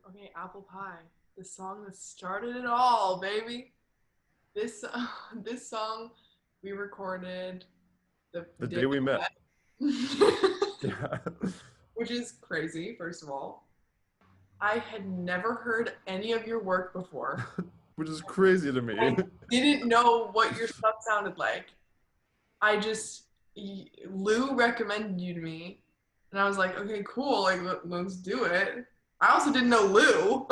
Okay, Apple Pie, the song that started it all, baby. This this song we recorded the The day day we met. we met, Yeah. which is crazy. First of all, I had never heard any of your work before. Which is crazy to I me. didn't know what your stuff sounded like. I just Lou recommended you to me, and I was like, okay, cool, like let's do it. I also didn't know Lou.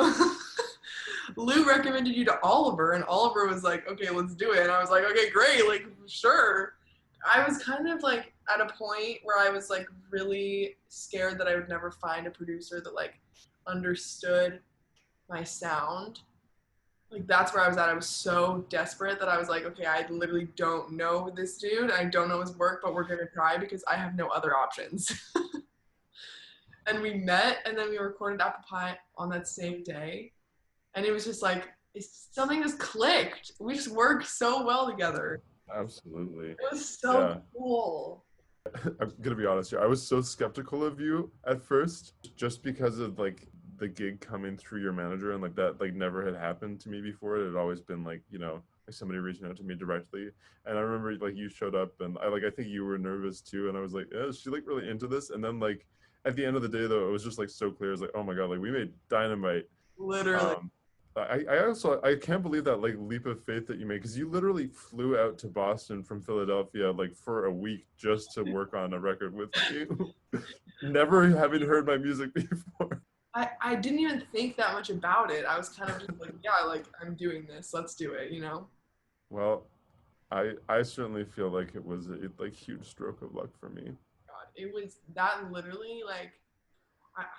Lou recommended you to Oliver, and Oliver was like, okay, let's do it. And I was like, okay, great, like sure. I was kind of like at a point where I was like really scared that I would never find a producer that like understood my sound. Like that's where I was at. I was so desperate that I was like, okay, I literally don't know this dude. I don't know his work, but we're gonna try because I have no other options. And we met, and then we recorded Apple Pie on that same day, and it was just like something just clicked. We just worked so well together. Absolutely. It was so Yeah. cool. I'm gonna be honest here. I was so skeptical of you at first, just because of like the gig coming through your manager and like that like never had happened to me before. It had always been like, like somebody reaching out to me directly. And I remember like you showed up and I think you were nervous too. And I was like, yeah, is she like really into this? And then like at the end of the day though, it was just like so clear. It's like, oh my God, like we made dynamite. Literally. Um, I can't believe that like leap of faith that you made, because you literally flew out to Boston from Philadelphia like for a week just to work on a record with me, never having heard my music before. I didn't even think that much about it. I was kind of just like, yeah, like I'm doing this. Let's do it, you know? Well, I certainly feel like it was a like huge stroke of luck for me. God, it was that literally like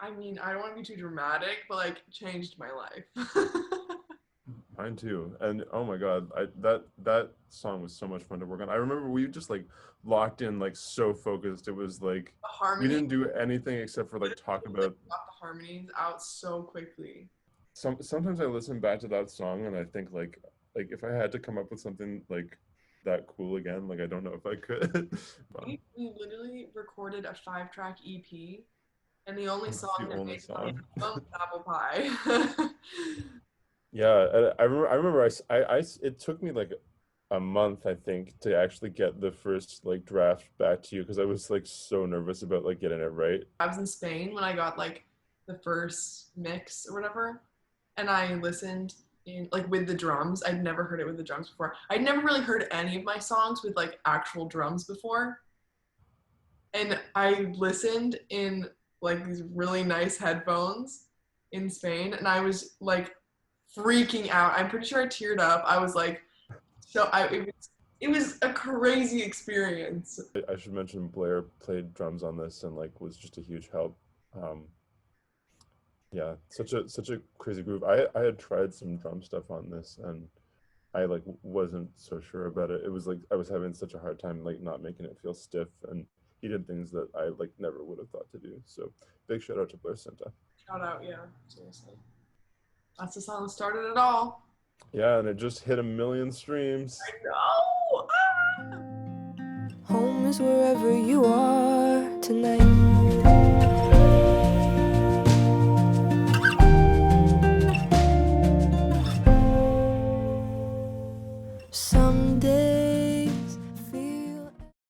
I mean, I don't want to be too dramatic, but like changed my life. Mine too. And oh my God, that song was so much fun to work on. I remember we just like locked in like so focused. It was like The we harmony, didn't do anything except for like talk like about. got the harmonies out so quickly. Sometimes I listen back to that song and I think like if I had to come up with something like that cool again, like I don't know if I could. But We literally recorded a 5-track EP, and the only that's song the that only made it on the song. album was Apple Pie. Yeah, I remember it took me like a month I think to actually get the first like draft back to you, because I was like so nervous about like getting it right. I was in Spain when I got like the first mix or whatever, and I listened in like with the drums. I'd never heard it with the drums before. I'd never really heard any of my songs with like actual drums before, and I listened in like these really nice headphones in Spain, and I was like freaking out. I'm pretty sure I teared up. I was like, it was a crazy experience. I should mention Blair played drums on this and like was just a huge help. Um, yeah, such a crazy groove. I had tried some drum stuff on this and I like wasn't so sure about it. It was like I was having such a hard time like not making it feel stiff, and he did things that I like never would have thought to do. So big shout out to Blair Senta. Shout out, yeah, seriously. That's the song that started it all. Yeah, and it just hit 1 million streams. I know. Ah! Home is wherever you are tonight.